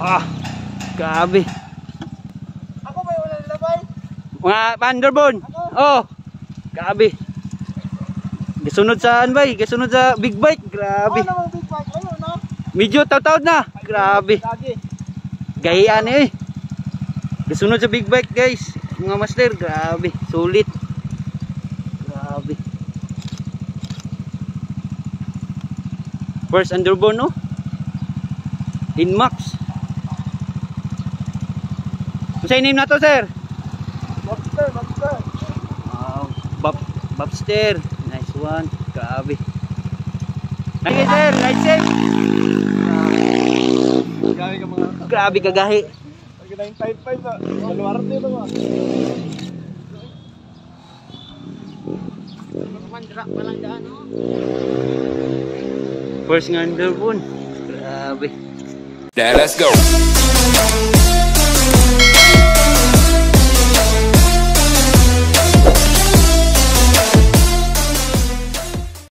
Ah, grabe. Ako ba yung walang labay? Mga Vanderbon. Oh, grabe. Gasunod saan ba? Gasunod sa big bike. Grabe. Ano namang big bike? Ano na? Medyo taw-taw na. Grabe. Lagi. Gayaan eh. Gasunod sa big bike guys. Mga master, grabe. Sulit. Grabe. First underbone no? Inmax. Ano name na to sir? Bobster, bobster. Wow. Bobster. Nice one. Grabe. Okay sir, nice safe. Galing ka mga... Grabe kagahi. Lagi na yung type 5 na. Maluwaran nito ba? Mandrak pa lang daan no? First nga underbone. Grabe. Now let's go.